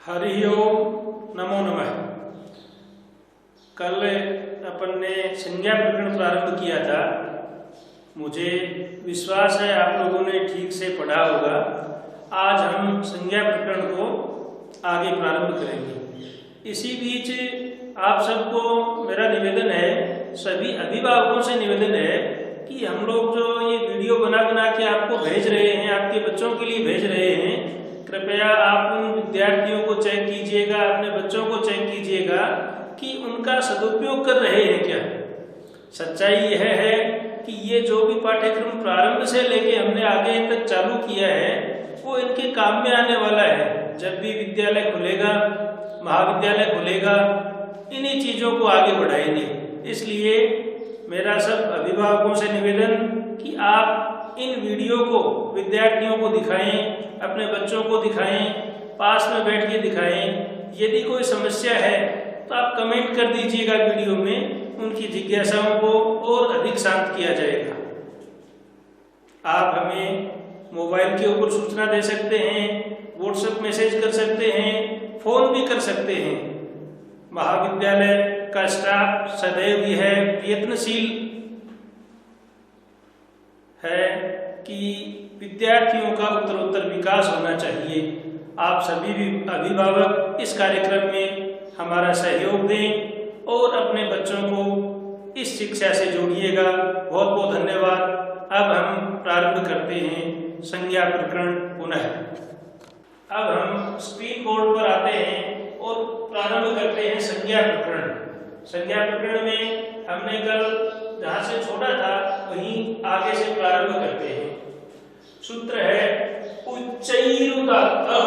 हरि ओम नमो नमः। कल अपन ने संज्ञा प्रकरण प्रारंभ किया था। मुझे विश्वास है आप लोगों ने ठीक से पढ़ा होगा। आज हम संज्ञा प्रकरण को आगे प्रारंभ करेंगे। इसी बीच आप सबको मेरा निवेदन है, सभी अभिभावकों से निवेदन है कि हम लोग जो ये वीडियो बना बना के आपको भेज रहे हैं, आपके बच्चों के लिए भेज रहे हैं, कृपया आप उन विद्यार्थियों को चेक कीजिएगा, अपने बच्चों को चेक कीजिएगा कि उनका सदुपयोग कर रहे हैं क्या। सच्चाई यह है कि ये जो भी पाठ्यक्रम प्रारंभ से लेके हमने आगे तक चालू किया है वो इनके काम में आने वाला है। जब भी विद्यालय खुलेगा, महाविद्यालय खुलेगा, इन्हीं चीज़ों को आगे बढ़ाएंगे। इसलिए मेरा सब अभिभावकों से निवेदन कि आप इन वीडियो को विद्यार्थियों को दिखाएं, अपने बच्चों को दिखाएं, पास में बैठ के दिखाएं। यदि कोई समस्या है तो आप कमेंट कर दीजिएगा वीडियो में, उनकी जिज्ञासाओं को और अधिक शांत किया जाएगा। आप हमें मोबाइल के ऊपर सूचना दे सकते हैं, व्हाट्सएप मैसेज कर सकते हैं, फोन भी कर सकते हैं। महाविद्यालय का स्टाफ सदैव यह प्रयत्नशील है कि विद्यार्थियों का उत्तरोत्तर विकास होना चाहिए। आप सभी भी अभिभावक इस कार्यक्रम में हमारा सहयोग दें और अपने बच्चों को इस शिक्षा से जोड़िएगा। बहुत बहुत धन्यवाद। अब हम प्रारंभ करते हैं संज्ञा प्रकरण पुनः। अब हम स्क्रीन बोर्ड पर आते हैं और प्रारंभ करते हैं संज्ञा प्रकरण। संज्ञा प्रकरण में हमने कल जहाँ से छोड़ा था वहीं आगे से प्रारंभ करते हैं। सूत्र है उच्चैरुदात्तः।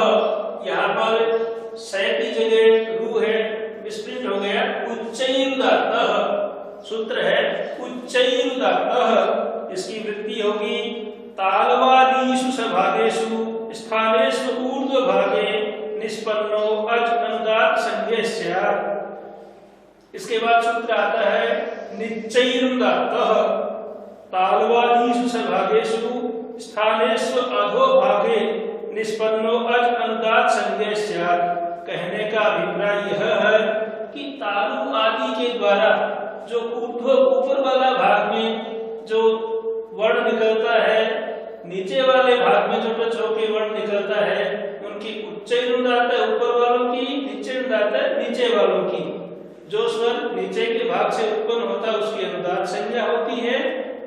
यहाँ पर से की जगह रू है, मिसप्रिंट हो गया, उच्चैरुदात्तः। सूत्र है उच्चैरुदात्तः। इसकी वृत्ति होगी तालवादीषु सभागेषु स्थानेषु ऊर्ध्वभागे निष्पन्नो अज अनुदात्त संज्ञे स्यात्। इसके बाद सूत्र आता है निच्चैरुदात्तः। तालवादीषु सभागेषु स्थानेषु अधोभागे निष्पन्नो अज अनुदात्त संज्ञे स्यात्। कहने का अभिप्राय यह है कि तालु आदि के द्वारा जो ऊपर वाला भाग में जो वर्ण निकलता है, नीचे वाले भाग में जो टच होकर वर्ण निकलता है, उनकी उच्चैरुदात्त है ऊपर वालों की, निच्चैरुदात्त है नीचे वालों की। जो स्वर नीचे के भाग से उत्पन्न होता है उसकी अनुदात्त संज्ञा होती है,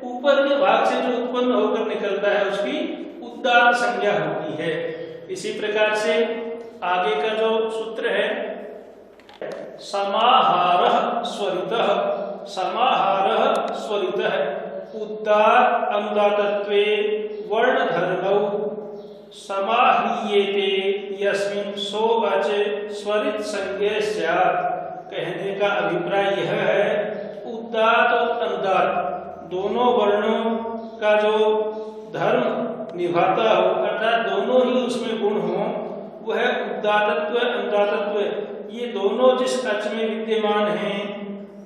ऊपर के भाग से जो उत्पन्न होकर निकलता है उसकी उदात्त संज्ञा होती है। इसी प्रकार से आगे का जो सूत्र है समाहारः स्वरितः। समाहारः स्वरितः उदात्त अनुदात्तत्वे वर्णधर्मौ समाह्रियेते यस्मिन् सो अच स्वरित संज्ञे स्यात्। कहने का अभिप्राय यह है उदात्त और अनुदात्त दोनों वर्णों का जो धर्म निभाता हो, अर्थात दोनों ही उसमें गुण हो, वह उदात्तत्व अनुदात्तत्व ये दोनों जिस अच में विद्यमान हैं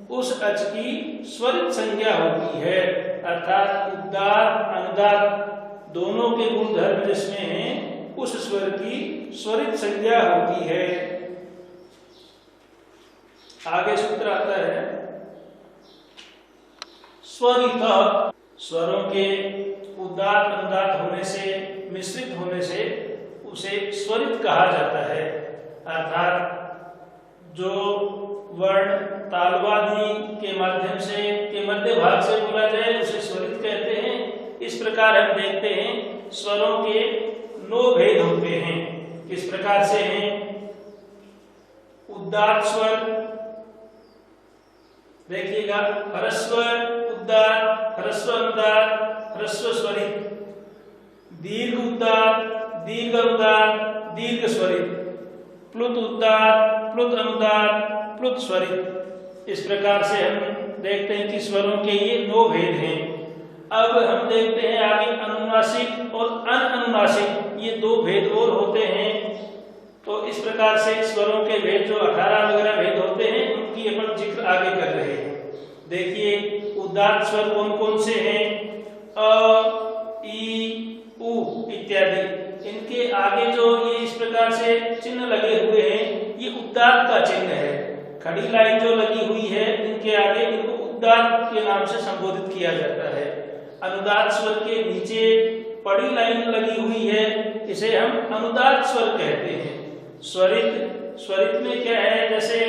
उस अच की स्वरित संज्ञा होती है। अर्थात उदात्त अनुदात्त दोनों के गुण धर्म जिसमें हैं उस स्वर की स्वरित संज्ञा होती है। आगे सूत्र आता है स्वरितः। स्वरों के उदात्त अनुदात्त होने से, मिश्रित होने से उसे स्वरित कहा जाता है। अर्थात जो वर्ण तालवादी के माध्यम से के मध्य भाग से बोला जाए उसे स्वरित कहते हैं। इस प्रकार हम देखते हैं स्वरों के 9 भेद होते हैं। इस प्रकार से हैं उदात्त स्वर, देखिएगा ह्रस्व उदात्त, ह्रस्व अनुदात्त, ह्रस्व स्वरित, दीर्घ उदात्त, दीर्घ अनुदात्त, दीर्घ स्वरित, प्लुत उदात्त, प्लुत अनुदात्त, प्लुत स्वरित। इस प्रकार से हम देखते हैं कि स्वरों के ये 9 भेद हैं। अब हम देखते हैं आगे अनुनासिक और अनअनुनासिक, ये 2 भेद और होते हैं। तो इस प्रकार से स्वरों के भेद जो 18 वगैरह भेद होते हैं उनकी अपन जिक्र आगे कर रहे हैं। देखिए उदात्त स्वर कौन कौन से हैं? अ, ई, उ इत्यादि। इनके आगे जो ये इस प्रकार से चिन्ह लगे हुए हैं उद्दात का चिन्ह है। खड़ी लाइन जो लगी हुई है इनके आगे इनको उद्दात के नाम से संबोधित किया जाता है। अनुदात स्वर के नीचे पड़ी लाइन लगी हुई है, इसे हम अनुदात स्वर कहते हैं। स्वरित में क्या है, जैसे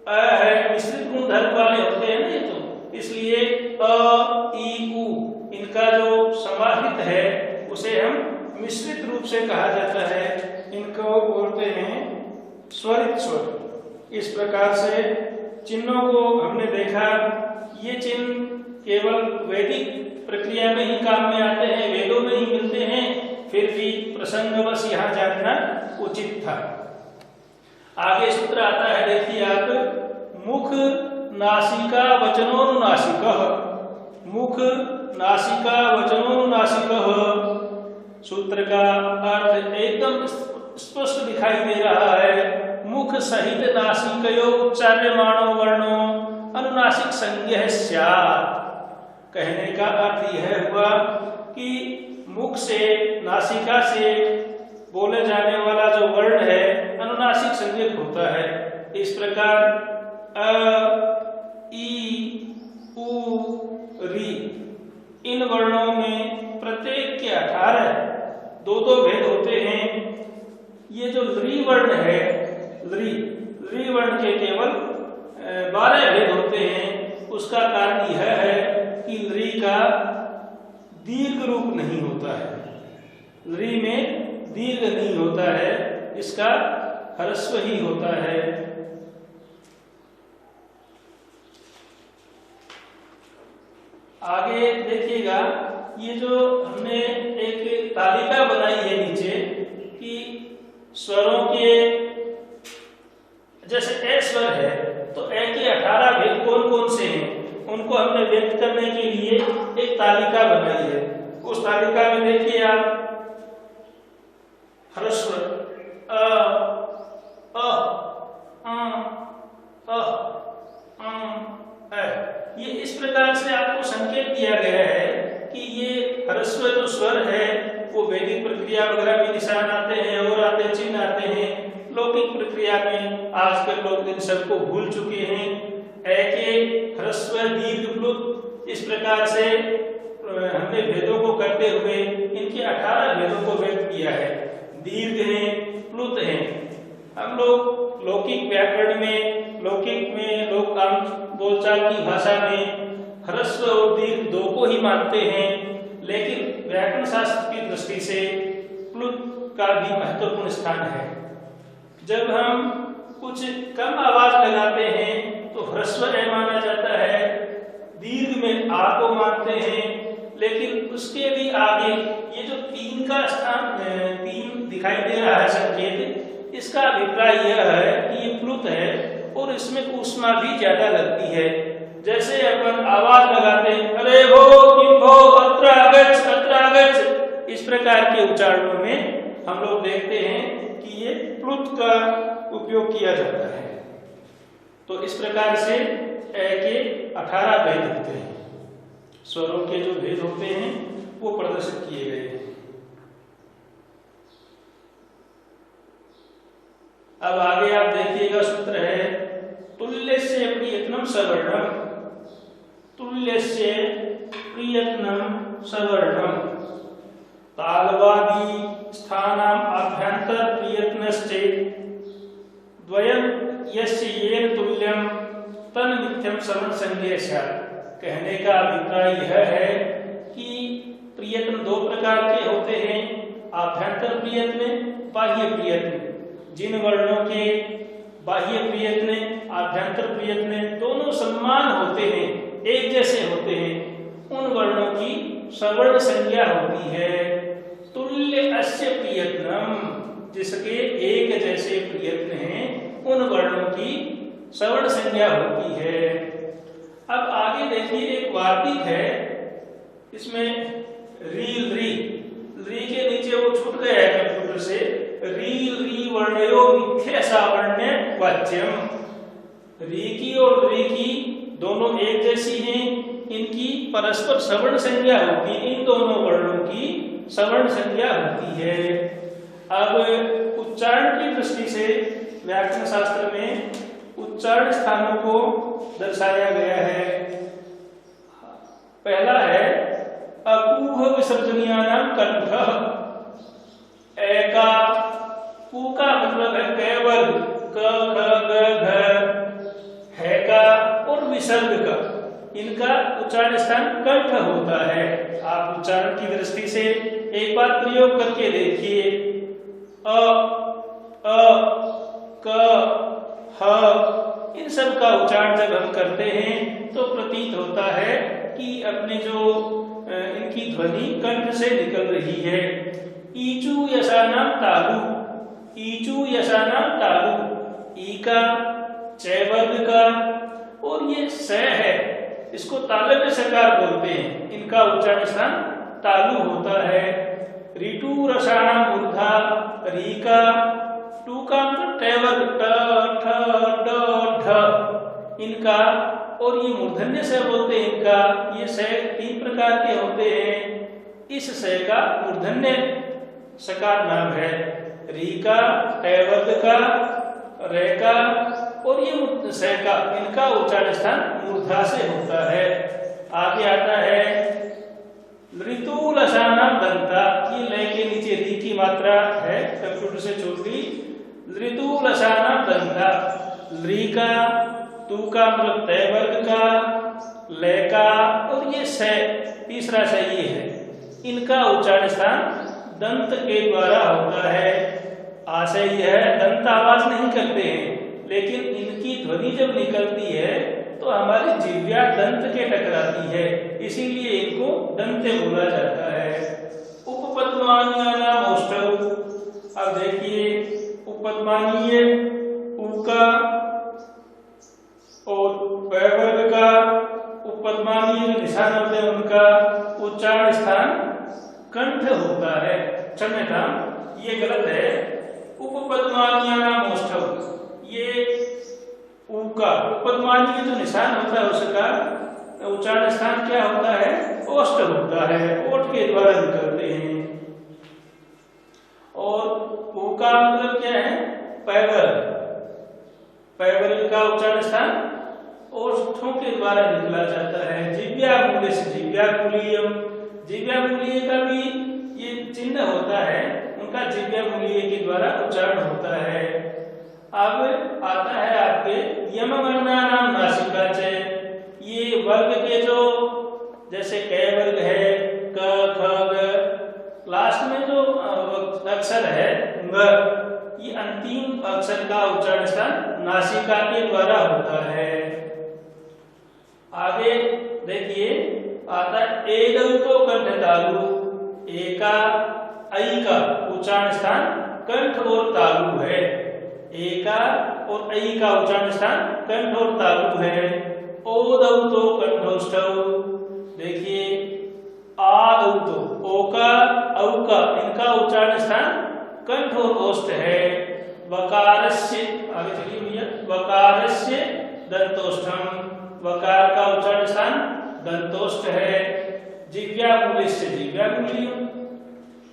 अ है, मिश्रित गुण धर्म वाले होते हैं ना ये, तो इसलिए अ ई उ इनका जो समाहित है उसे हम मिश्रित रूप से कहा जाता है, इनको बोलते हैं स्वरित स्वर। इस प्रकार से चिन्हों को हमने देखा, ये चिन्ह केवल वैदिक प्रक्रिया में ही काम में आते हैं, वेदों में ही मिलते हैं, फिर भी प्रसंगवश यहाँ जानना उचित था। आगे सूत्र आता है, देखिए आप, मुख नासिका वचनोनुनासिकः, मुख नासिका वचनोनुनासिकः। सूत्र का अर्थ एकदम स्पष्ट दिखाई दे रहा है। मुख सहित नासिकयो उच्चार्यमाणो वर्णो अनुनासिक संज्ञः स्यात्। कहने का अर्थ यह हुआ कि मुख से, नासिका से बोले जाने वाला जो वर्ण है अनुनासिक संज्ञक होता है। इस प्रकार अ, ई, उ, री इन वर्णों में प्रत्येक के 18 दो भेद होते हैं। ये जो ली वर्ण है, ली वर्ण के केवल 12 भेद होते हैं। उसका कारण यह है कि ली का दीर्घ रूप नहीं होता है, ली में दीर्घ नहीं होता है, इसका ह्रस्व ही होता है। आगे देखिएगा, ये जो हमने एक तालिका बनाई है नीचे कि स्वरों के, जैसे ए स्वर है तो ए के 18 भेद कौन कौन से हैं, उनको हमने व्यक्त करने के लिए एक तालिका बनाई है। उस तालिका में देखिए आप, ह्रस्व अ, ये इस प्रकार से आपको संकेत दिया गया है कि ये ह्रस्व जो स्वर है वो वैदिक प्रक्रिया वगैरह में निशान आते हैं और आते चिन्ह आते हैं। लौकिक प्रक्रिया में आजकल लोग इन सबको भूल चुके हैं। ए के ह्रस्व दीर्घ प्लुत, इस प्रकार से हमने भेदों को करते हुए इनके 18 भेदों को व्यक्त किया है। दीर्घ है, प्लुत है। हम लोग लौकिक व्याकरण में, लौकिक में, लोक बोलचाल की भाषा में ह्रस्व और दीर्घ दो को ही मानते हैं, लेकिन व्याकरण शास्त्र की दृष्टि से प्लुत का भी महत्वपूर्ण स्थान है। जब हम कुछ कम आवाज लगाते हैं तो ह्रस्व ए माना जाता है, दीर्घ में आ को मानते हैं, लेकिन उसके भी आगे ये जो 3 का स्थान, 3 दिखाई दे रहा है संकेत, इसका अभिप्राय यह है कि ये प्लुत है और इसमें ऊष्मा भी ज्यादा लगती है। जैसे अपन आवाज लगाते हैं, अरे भो किम भो अत्र आगच्छ, इस प्रकार के उच्चारणों में हम लोग देखते हैं कि ये प्लुत का उपयोग किया जाता है। तो इस प्रकार से ए के 18 भेद होते हैं, स्वरों के जो भेद होते हैं वो प्रदर्शित किए गए हैं। अब आगे आप देखिएगा, सूत्र है तुल्यस्य प्रियत्नम सवर्णम, तुल्यस्य प्रियत्नम सवर्णम, तालवादी स्थानाम आभ्यंतर प्रियत्नश्चेत् द्वयं यस्य येन तुल्यम तन मिथ्यम सवर्ण संज्ञेय स्यात्। कहने का अभिप्राय यह है कि प्रियत्न 2 प्रकार के होते हैं, आभ्यंतर प्रियत्न, बाह्य प्रियत्न। जिन वर्णों के बाह्य प्रयत्न, आभ्यंतर प्रयत्न दोनों समान होते हैं, एक जैसे होते हैं, उन वर्णों की सवर्ण संज्ञा होती है। तुल्य अस्य प्रयत्नम, जिसके एक जैसे प्रयत्न हैं उन वर्णों की सवर्ण संज्ञा होती है। अब आगे देखिए, एक वार्तिक है, इसमें री के नीचे वो छूट गया है कंप्यूटर से, री वर्णयो मिथ्या सावर्ण्य वाच्यम। री की और री की दोनों एक जैसी हैं, इनकी परस्पर सवर्ण संज्ञा होती है, इन दोनों वर्णों की सवर्ण संज्ञा होती है। अब उच्चारण की दृष्टि से व्याकरण शास्त्र में उच्चारण स्थानों को दर्शाया गया है। पहला है अकूह विसर्जनीयानाम कंठः। ए का कू का मतलब है केवल क ख ग घ, है का और विसर्ग का, इनका उच्चारण स्थान कंठ होता है। आप उच्चारण की दृष्टि से एक बार प्रयोग करके देखिए। अ क ह, इन सब का उच्चारण जब हम करते हैं तो प्रतीत होता है कि अपने जो इनकी ध्वनि कंठ से निकल रही है। ईचू यशानाम तालु, ईचू यशानाम तालु, ई का च वर्ग का और ये स है, इसको तालव्य सकार बोलते हैं, इनका उच्चारण स्थान तालु होता है। ऋतु रसानाम मूर्धा, री का टू का मतलब ट ठ ड ढ, इनका और ये मूर्धन्य से बोलते हैं इनका। ये स तीन प्रकार के होते हैं। इस स का मूर्धन्य सकार नाम है। री का, ट वर्ग का, रे का और ये स का, इनका उच्चारण स्थान मूर्धा से होता है। आगे आता है ऋतु लसानाम दंता, ये लय के नीचे री की मात्रा है, कंप्यूटर से छूट गई। ऋतु लसानाम दंता, री का, तू का मतलब तय वर्ग का, लय का और ये स, तीसरा स ये है, इनका उच्चारण स्थान दंत के द्वारा होता है। आशय यह है दंत आवाज नहीं करते हैं, लेकिन इनकी ध्वनि जब निकलती है तो हमारी जिह्वा दंत के टकराती है, इसीलिए इनको दंते बोला जाता है। उपपद्मानीयानाम औष्ठौ, अब देखिए उपपद्मानीय उ का और प वर्ग का, उपपद्मानीय निशान होते हैं उनका उच्चारण स्थान कंठ होता है। क्षम्यतां, ये गलत है। उपपद्मानीयानाम औष्ठौ, ये ऊ का उपपद्मानीय जो निशान होता है उसका उच्चारण स्थान क्या होता है? ओष्ठ होता है, ओठ के द्वारा निकलते हैं। और ऊ का मतलब क्या है? पैवर्ग, पैवर्ग का उच्चारण स्थान ओष्ठों के द्वारा निकला जाता है। जिह्वामूल्य से जिह्वामूलीयम, जिह्वामूलीय का भी ये चिन्ह होता है, उनका जिह्वामूलीय के द्वारा उच्चारण होता है। अब आता है आपके यमवर्णानाम नासिका च, ये वर्ग के जो जैसे क वर्ग है, क ख ग, लास्ट में जो अक्षर है ग, ये अंतिम अक्षर का उच्चारण स्थान नासिका के द्वारा होता है। आगे देखिए आता है एदंतो कंठ तालु, ए का ऐ का उच्चारण स्थान कंठ और तालु है। ए का और ऐ का उच्चारण स्थान कंठ और तालु है। ओदौतो कंठोष्ठौ, देखिए आदौतो, ओ का औ का, इनका उच्चारण स्थान कंठ और ओष्ठ है। वकारस्य, आगे चलिए भैया, वकारस्य दंतोष्ठम, वकार का उच्चारण स्थान दंतोष्ठ है। जिह्वामूल्यस्य जिह्वामूल्यम,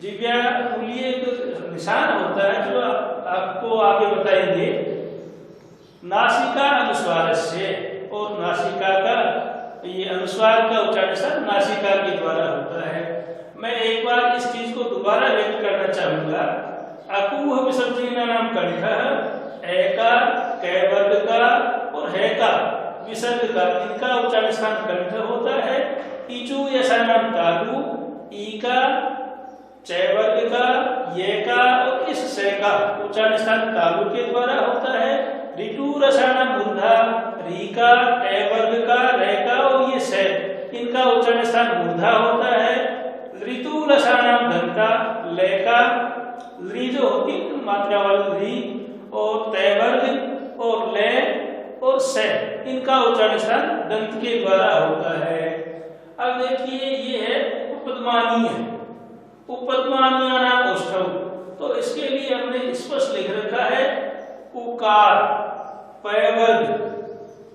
जिह्वामूल्य एक निशान होता है जो आपको आगे बताएंगे। नासिका अनुस्वारस्य, और नासिका का ये अनुस्वार का उच्चारण स्थान नासिका के द्वारा होता है। मैं एक बार इस चीज को दोबारा व्यक्त करना चाहूंगा। अकूह विसर्जनीयानाम कंठः, ए का, कै वर्ग का और है का विसर्ग का, इनका उच्चारण स्थान कंठ होता है। ईचू यशानाम तालु, ई का, च वर्ग का, ये का और इस से का उच्चारण स्थान तालु के द्वारा होता है। ऋतु रसानाम मूर्धा, री का, ट वर्ग का, रे का और ये से, इनका उच्चारण स्थान मूर्धा होता है। ऋतु रसानाम दंता, ले का, री जो होती है मात्रा वाली री, और तय वर्ग और ले और से, इनका उच्चारण स्थान दंत के द्वारा होता है। अब देखिए ये है उपपद्मानीय, उपपद्मानीयानाम औष्ठौ, तो इसके लिए हमने स्पष्ट लिख रखा है उकार, पैवर्ग,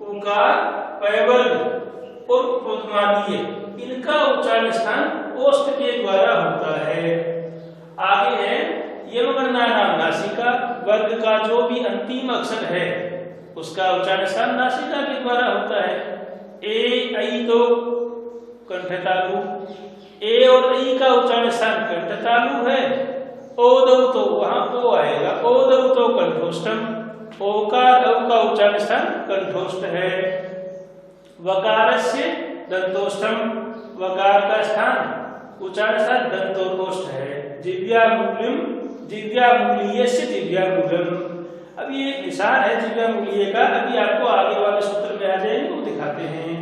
उकार, पैवर्ग और उपपद्मानीय, इनका उच्चारण स्थान ओष्ठ के द्वारा होता है। आगे है यमगणना नाम नासिका, वर्ग का जो भी अंतिम अक्षर है उसका उच्चारण स्थान नासिका के द्वारा होता है। ए ऐ तो कंठ तालु, ए और ई का उच्चारण स्थान कंठ तालु है। ओदौ तो वहां ओ आएगा, ओदौ तो कंठोष्ठम, ओकार औ का उच्चारण स्थान कंठोष्ठ है। वकारस्य दंतोष्ठम, वकार का स्थान उच्चारण स्थान दंतोष्ठ है। जिव्यामूल्यम, जिव्यामूलीयस्य जिव्यामूलम। अब ये निशान है जिव्यामूलीय का, अभी आपको आगे वाले सूत्र में आ जाएंगे वो दिखाते हैं।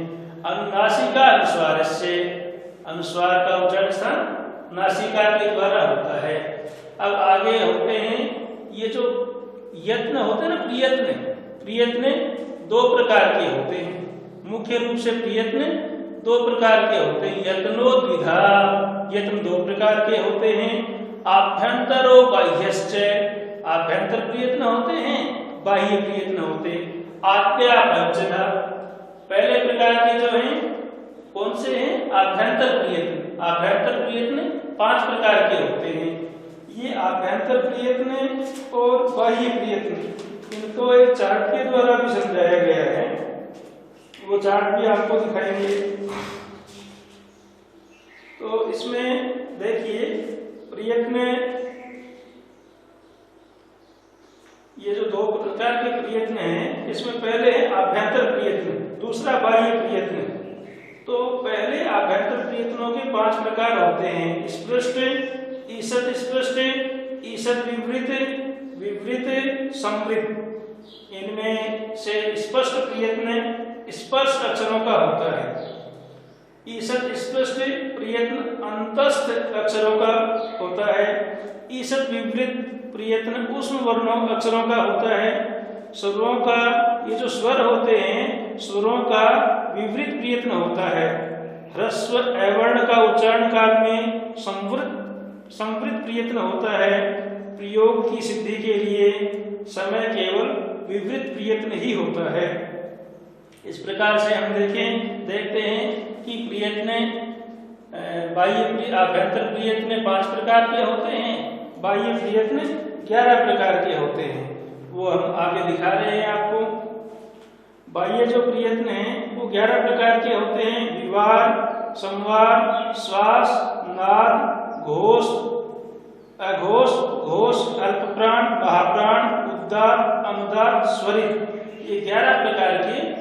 अनुनासिका अनुस्वारस्य, अनुस्वार का उच्चारण स्थान नासिका के द्वारा होता है। अब आगे होते हैं ये जो यत्न होते हैं ना, प्रियत्न, प्रियत्न दो प्रकार के होते हैं। मुख्य रूप से प्रयत्न दो प्रकार के होते हैं। यत्नोद्विधा, यत्न दो प्रकार के होते हैं। आभ्यंतरो बाह्यश्च, आभ्यंतर प्रयत्न होते हैं, बाह्य प्रयत्न होते हैं। आद्याभ्यंजना, पहले प्रकार के जो हैं कौन से हैं? आभ्यंतर प्रयत्न। आभ्यंतर प्रयत्न 5 प्रकार के होते हैं। ये आभ्यंतर प्रयत्न और बाह्य प्रयत्न, इनको एक चार्ट के द्वारा भी समझाया गया है, वो चार्ट भी आपको दिखाएंगे। तो इसमें देखिए प्रयत्न, ये जो 2 प्रकार के प्रयत्न हैं, इसमें पहले है आभ्यंतर प्रयत्न, दूसरा बाह्य प्रयत्न। तो पहले आभ्यंतर प्रयत्नों के 5 प्रकार होते हैं। स्पृष्ट, ईषद स्पृष्ट, ईषद विवृत, विवृत संवृत। इनमें से स्पष्ट प्रयत्न स्पष्ट अक्षरों का होता है। ईषद स्पष्ट प्रयत्न अंतस्थ अक्षरों का होता है। ईषद विवृत प्रयत्न ऊष्म वर्णों अक्षरों का होता है। स्वरों का, ये जो स्वर होते हैं, स्वरों का विवृत प्रयत्न होता है। ह्रस्व अवर्ण का उच्चारण काल में संवृत प्रयत्न होता है। प्रयोग की सिद्धि के लिए समय केवल विवृत प्रयत्न ही होता है। इस प्रकार से हम देखते हैं कि प्रयत्न बाह्य आभ्यंतर प्रयत्न 5 प्रकार के होते हैं, बाह्य प्रयत्न 11 प्रकार के होते हैं। वो हम आगे दिखा रहे हैं आपको। बाह्य जो प्रयत्न हैं वो 11 प्रकार के होते हैं। विवार, संवार, श्वास, नाद, घोष, अघोष, घोष, अल्पप्राण, महाप्राण, उद्गार, अनुदार, स्वरित। ये 11 प्रकार के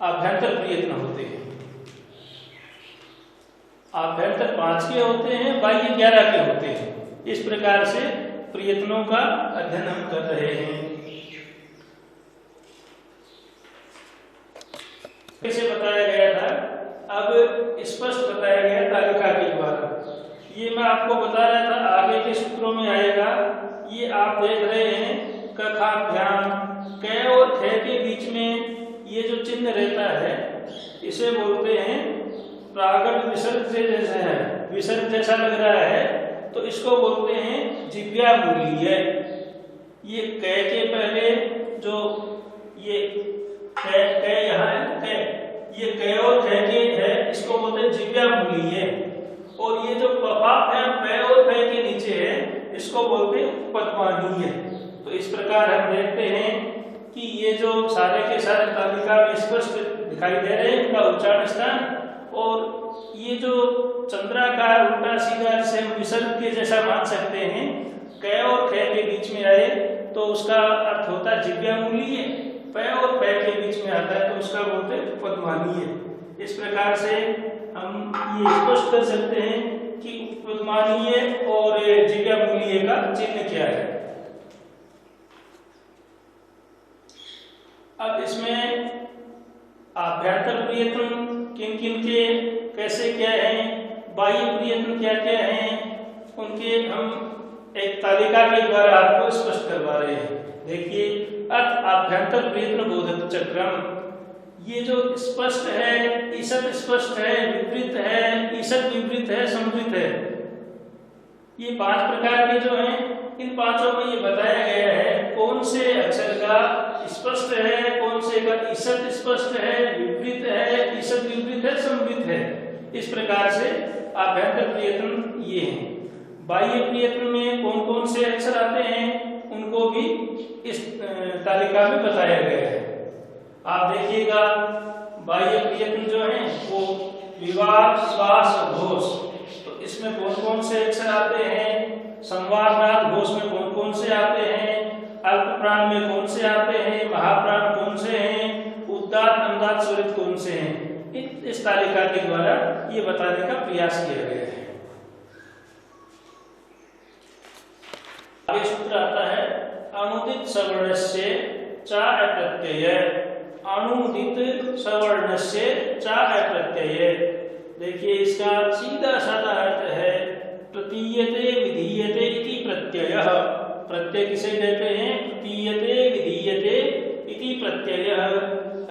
आभ्यंतर प्रयत्न होते हैं। आभ्यंतर 5 के होते हैं, बाह्य 11 के होते हैं। इस प्रकार से प्रयत्नों का अध्ययन हम कर रहे हैं। कैसे बताया गया था, अब स्पष्ट बताया गया तालिका के द्वारा। ये मैं आपको बता रहा था, आगे के सूत्रों में आएगा। ये आप देख रहे हैं कखाभ्याम, क और ख के बीच में ये जो चिन्ह रहता है इसे बोलते हैं प्रागट विसर्ग जैसा है, विसर्ग जैसा लग रहा है, तो इसको बोलते हैं जिव्यामूलीय। ये क के पहले जो ये क यहाँ है, ये क और ख के है, इसको बोलते हैं जिव्यामूलीय। और ये जो प और फ के नीचे है, इसको बोलते हैं उपपद्मानीय। तो इस प्रकार हम देखते हैं कि ये जो सारे के सारे तालिका में स्पष्ट दिखाई दे रहे हैं उनका उच्चारण स्थान। और ये जो चंद्राकार उल्टा सीधा जिसे हम विसर्ग के जैसा मान सकते हैं, क और ख के बीच में आए तो उसका अर्थ होता है जिव्यामूलीय। प और फ के बीच में आता है तो उसका बोलते हैं उपपद्मानीय। इस प्रकार से हम ये स्पष्ट कर सकते हैं कि उपपद्मानीय और जिव्यामूलीय का चिन्ह क्या है। अब इसमें आभ्यंतर प्रयत्न किन किन के कैसे क्या हैं, बाह्य प्रयत्न क्या क्या हैं, उनके हम एक तालिका के द्वारा आपको स्पष्ट करवा रहे हैं। देखिए, अर्थ आभ्यंतर प्रयत्न बोधक चक्रम, ये जो स्पष्ट है, ईषद स्पष्ट है, विवृत है, ईषद विवृत है, संवृत है, ये 5 प्रकार के जो हैं, इन 5 में ये बताया गया है कौन से अक्षर का स्पष्ट है, कौन से का ईषद स्पष्ट है, विवृत है, ईषद विवृत है, संवृत है। इस प्रकार से आभ्यंतर प्रयत्न ये हैं। बाह्य प्रयत्न में कौन कौन से अक्षर आते हैं उनको भी इस तालिका में बताया गया है। आप देखिएगा बाह्य प्रयत्न जो है वो विवाद, श्वास, घोष, तो इसमें कौन कौन से अक्षर आते हैं, संवारनाद घोष में कौन कौन से आते हैं, अल्प प्राण में कौन से आते हैं, महाप्राण कौन से हैं, उदात्त अनुदात्त स्वरित कौन से हैं, इस तालिका के द्वारा ये बताने का प्रयास किया गया है। आगे सूत्र आता है अनुदित सवर्णस्य च अप्रत्यय। अनुदित सवर्णस्य च अप्रत्यय, देखिए इसका सीधा साधा अर्थ है प्रतीयते विधीयते इति प्रत्ययः। प्रत्यय किसे कहते हैं? प्रतीयते विधीयते इति प्रत्ययः।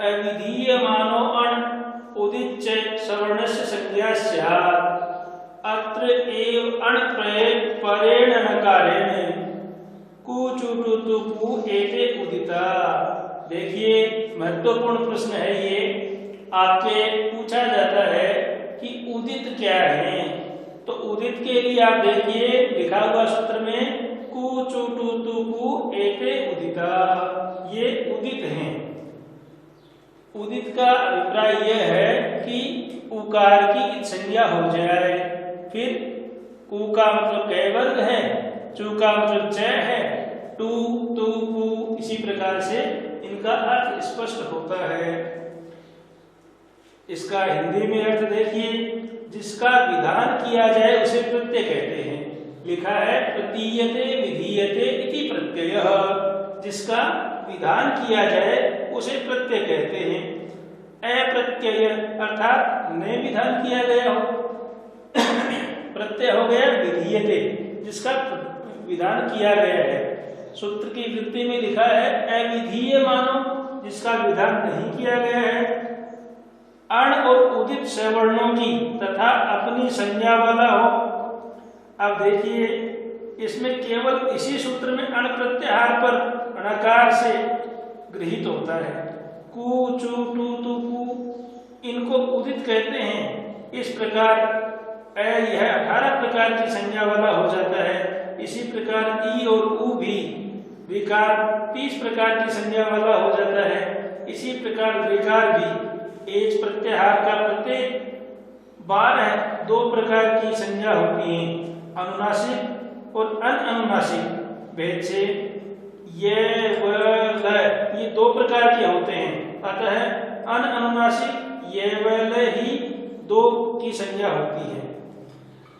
अविधीयमानो अण् उदित च सवर्णस्य संज्ञा स्यात्। अत्र एव अण् परेण नकारेण कुचुटुतुपु एते उदिता। देखिए महत्वपूर्ण प्रश्न है ये, आपके पूछा जाता है कि उदित क्या है। तो उदित के लिए आप देखिए लिखा हुआ सूत्र में कुचुटुतुपु एते उदिता, ये उदित हैं। उदित का अभिप्राय यह है कि उकार की संज्ञा हो जाए। फिर कु का मतलब कै वर्ग है, चू का मतलब च है, टू तू पू, इसी प्रकार से इनका अर्थ स्पष्ट होता है। इसका हिंदी में अर्थ देखिए, जिसका विधान किया जाए उसे प्रत्यय कहते हैं। लिखा है प्रतीयते विधीयते इति प्रत्ययः, जिसका विधान किया जाए उसे प्रत्यय कहते हैं। अप्रत्यय अर्थात नए विधान किया गया हो, प्रत्यय हो गया विधीयते, जिसका विधान किया गया है। सूत्र की वृत्ति में लिखा है अविधीय मानो, जिसका विधान नहीं किया गया है। अण और उदित सवर्णों की तथा अपनी संज्ञा वाला हो। अब देखिए इसमें केवल इसी सूत्र में अण प्रत्याहार पर णकार से गृहित होता है। कु चु टू तु पु, इनको उदित कहते हैं। इस प्रकार यह 18 प्रकार की संज्ञा वाला हो जाता है। इसी प्रकार ई और उ भी विकार 30 प्रकार की संज्ञा वाला हो जाता है। इसी प्रकार विकार भी एच प्रत्याहार का प्रत्येक 12 दो प्रकार की संज्ञा होती है, अनुनासिक और अनअनुनासिक भेद से। ये दो प्रकार के होते हैं, अतः अनअनुनासिक ये वह ही दो की संज्ञा होती है।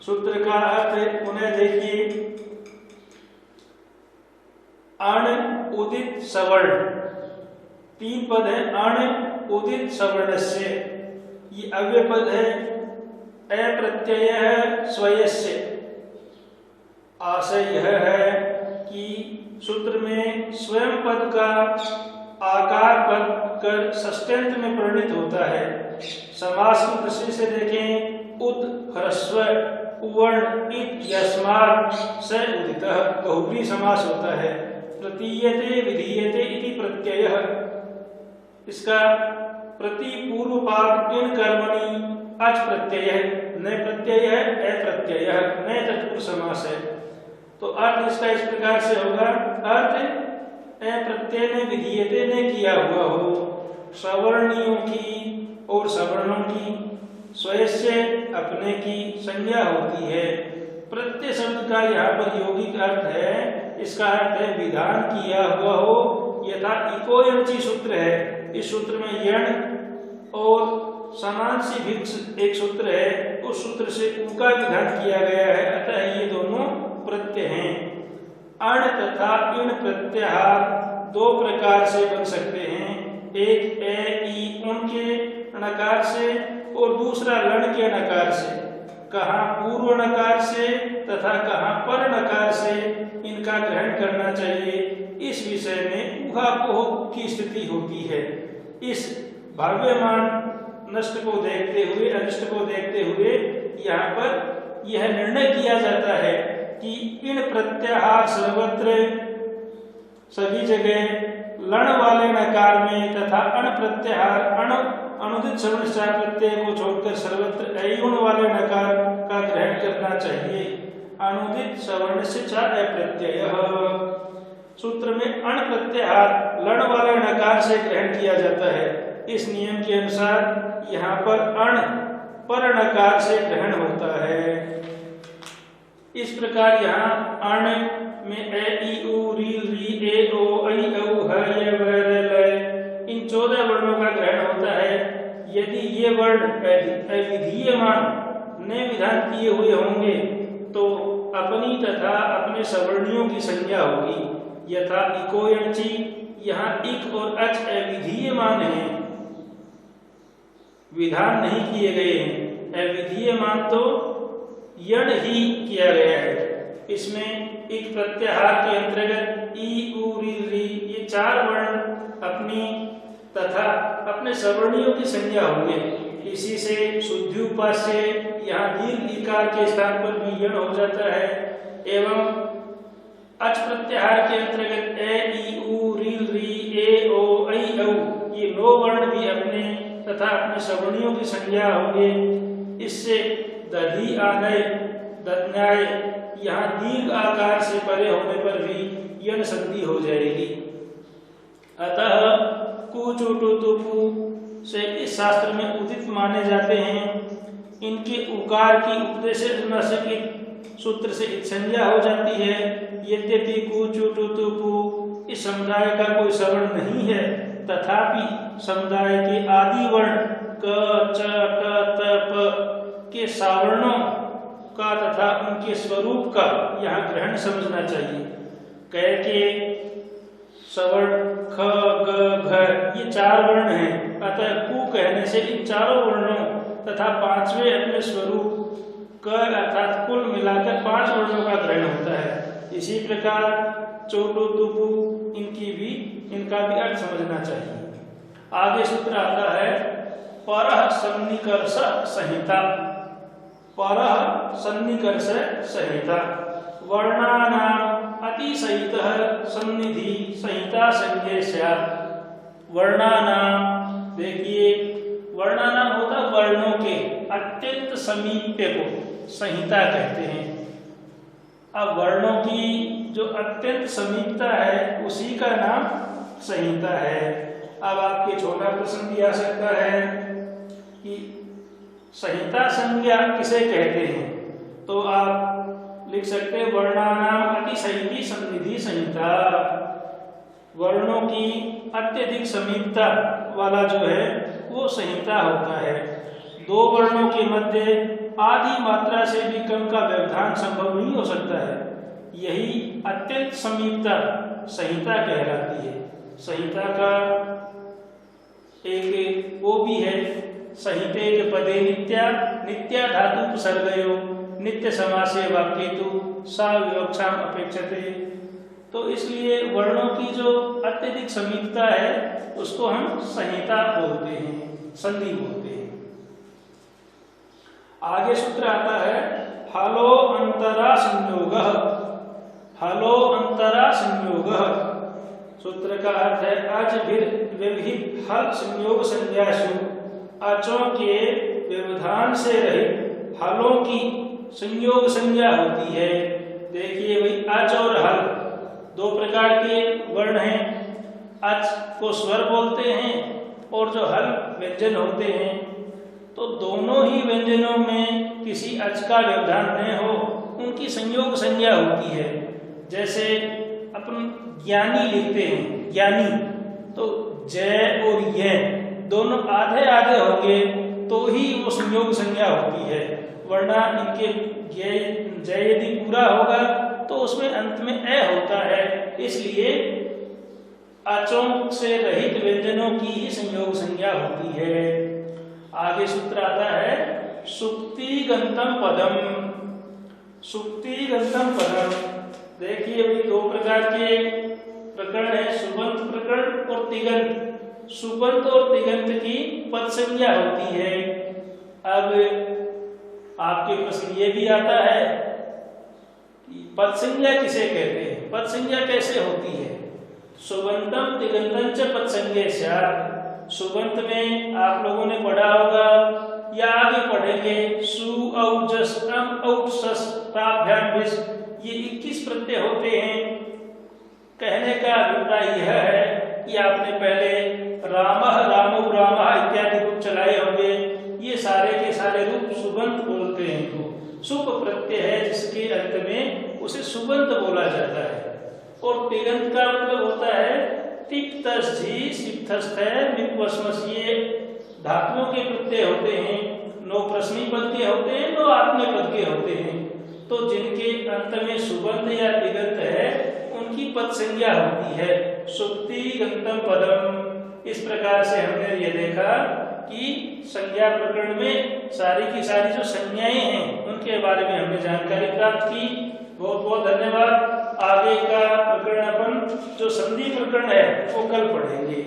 सूत्र का अर्थ पुनः देखिए, अण उदित सवर्ण, 3 पद है। अण उदित सवर्णस्य, ये अव्यय पद है। अप्रत्यय स्वयस्य, आशय यह है कि सूत्र में स्वयं पद का आकार पद कर षष्ट्यंत में परिणित होता है। समास की दृष्टि से देखें, उद ह्रस्व उवर्ण इत यस्मात् स उदितः, बहुव्रीहि समास होता है। प्रतीयते विधीयते इति प्रत्ययः, इसका प्रति पूर्व पाद इन कर्मणि अच प्रत्यय है, न प्रत्यय है, अप्रत्यय है, न तत्पुरुष समास है। तो अर्थ इसका इस प्रकार से होगा, अर्थ अप्रत्यय ने विधीयते ने किया हुआ हो, सवर्णियों की और सवर्णों की स्वयस्य अपने की संज्ञा होती है। प्रत्यय शब्द का यहाँ पर यौगिक अर्थ है, इसका अर्थ है विधान किया हुआ हो। यथा इको यंची सूत्र है, इस सूत्र में यण और समांसी भिक्ष एक सूत्र है, उस सूत्र से उ का विधान किया गया है, अतः ये दोनों प्रत्यय हैं। अण तथा इण प्रत्याहार दो प्रकार से बन सकते हैं, एक ए ई उनके णकार से और दूसरा लण के नकार से। कहाँ पूर्व नकार से तथा कहाँ पर नकार से इनका ग्रहण करना चाहिए, इस विषय में ऊहापोह की स्थिति होती है। इस भाव्यमान नष्ट को देखते हुए, अनिष्ट को देखते हुए यहाँ पर यह निर्णय किया जाता है कि इन प्रत्याहार सर्वत्र सभी जगह लण वाले नकार में तथा अण प्रत्याहार अनुदित सवर्ण प्रत्यय को छोड़कर सर्वत्र अयुण वाले नकार का ग्रहण करना चाहिए। अनुदित सवर्ण से च अप्रत्यय। सूत्र में अण प्रत्याहार लण वाले णकार से ग्रहण किया जाता है। इस नियम के अनुसार यहाँ पर अण पर णकार से ग्रहण होता है। इस प्रकार यहाँ अण में ए ई उ री री ए ओ ऐ औ ह य व र ल इन 14 वर्णों का ग्रहण होता है। यदि ये वर्ण अविधीयमान ने विधान किए हुए होंगे तो अपनी तथा अपने सवर्णियों की संज्ञा होगी। यथा इको यणचि, यहाँ इक और अच अविधीयमान हैं, विधान नहीं किए गए हैं। अविधीयमान तो यण ही किया गया है। इसमें इक प्रत्याहार के अंतर्गत ई उ री री ये 4 वर्ण अपनी तथा अपने सवर्णियों की संज्ञा होंगे। इसी से शुद्धि उपास्य यहाँ दीर्घ इकार के स्थान पर भी यण हो जाता है। एवं अच प्रत्याहार के अंतर्गत ए ई उ री री ए ओ ऐ औ ये 9 वर्ण भी अपने तथा अपने सवर्णियों की संज्ञा होंगे। इससे दधि आनय दध्याय यहाँ दीर्घ आकार से परे होने पर भी यण संधि हो जाएगी। अतः कु चु टु तु पु से इस शास्त्र में उदित माने जाते हैं। इनके उकार की उपदेश सूत्र से संज्ञा हो जाती है। यद्यपि कु चु टु तु पु इस समुदाय का कोई सवर्ण नहीं है, तथापि समुदाय के आदि वर्ण क च ट त प के सावर्णों का तथा उनके स्वरूप का यहाँ ग्रहण समझना चाहिए। कह के सवर्ण ख ग घ ये 4 वर्ण हैं, अतः कु कहने से इन चारों वर्णों तथा 5वें अपने स्वरूप क अर्थात कुल मिलाकर 5 वर्णों का ग्रहण होता है। इसी प्रकार चोटो तुपु इनका भी अर्थ समझना चाहिए। आगे सूत्र आता है परः सन्निकर्ष संहिता। परः सन्निकर्ष संहिता वर्णानाम अतिसहितः सन्निधि संहिता संज्ञे स्यात्। वर्णानाम देखिए, वर्णानाम होता वर्णों के अत्यंत समीप्य को संहिता कहते हैं। अब वर्णों की जो अत्यंत समीपता है उसी का नाम संहिता है। अब आपके छोटा प्रश्न भी आ सकता है कि संहिता संज्ञा किसे कहते हैं, तो आप लिख सकते हैं वर्णानाम अतिसहिति सन्निधि संहिता। वर्णों की अत्यधिक समीपता वाला जो है वो संहिता होता है। 2 वर्णों के मध्य आधी मात्रा से भी कम का व्यवधान संभव नहीं हो सकता है। यही अत्यंत समीपता संहिता कहलाती है। संहिता का एक वो भी है, संहिते पदे नित्या नित्या धातु उपसर्गयो नित्य समासे वाक्येतु सा विवक्षाम अपेक्षते। तो इसलिए वर्णों की जो अत्यधिक समीपता है उसको हम संहिता बोलते हैं, संधि बोलते हैं। आगे सूत्र आता है हलो अंतरा संयोगः। हलो अंतरा संयोगः सूत्र का अर्थ है अज विविध हल संयोग संज्ञासु अचों के व्यवधान से रहित हलों की संयोग संज्ञा होती है। देखिए भाई, अच और हल 2 प्रकार के वर्ण हैं। अच को स्वर बोलते हैं और जो हल व्यंजन होते हैं। तो दोनों ही व्यंजनों में किसी अच का व्यवधान न हो उनकी संयोग संज्ञा होती है। जैसे अपन ज्ञानी लिखते हैं, ज्ञानी, तो जय और ये दोनों आधे आधे होंगे तो ही वो संयोग संज्ञा होती है। वरना इनके जय यदि पूरा होगा तो उसमें अंत में ए होता है। इसलिए अचों से रहित व्यंजनों की ही संयोग संज्ञा होती है। आगे सूत्र आता है सुक्तिगंतम पदम। सुक्तिगंतम पदम देखिए भाई, 2 प्रकार के प्रकरण है, सुबंत प्रकरण और तिगंत। सुबंत और तिगंत की पद संज्ञा होती है। अब आपके प्रश्न ये भी आता है कि पद संज्ञा किसे कहते हैं, पद संज्ञा कैसे होती है। सुबंतम तिगंतम च पद संज्ञा स्यात्। सुबंत में आप लोगों ने पढ़ा होगा या आगे पढ़ेंगे सु औ जस अम औ सस ताभ्याम विस, ये 21 प्रत्यय होते हैं। कहने का अभिप्राय यह है कि आपने पहले रामः रामौ रामः इत्यादि रूप चलाए होंगे, ये सारे के सारे रूप सुबंत बोलते हैं। तो सुप प्रत्यय है जिसके अंत में उसे सुबंत बोला जाता है। और तिगंत का मतलब होता है तिप्तस झी सिप्तस्थ मिप्वस्मस, ये धातुओं के प्रत्यय होते हैं। 9 प्रश्नी पद के होते हैं, 9 आत्मीय पद के होते हैं। तो जिनके अंत में सुबंत या तिगंत है उनकी पद संज्ञा होती है सुक्ति गंतम पदम। इस प्रकार से हमने ये देखा कि संज्ञा प्रकरण में सारी की सारी जो संज्ञाएं हैं उनके बारे में हमने जानकारी प्राप्त की। बहुत बहुत धन्यवाद। आगे का प्रकरण अपन जो संधि प्रकरण है वो कल पढ़ेंगे।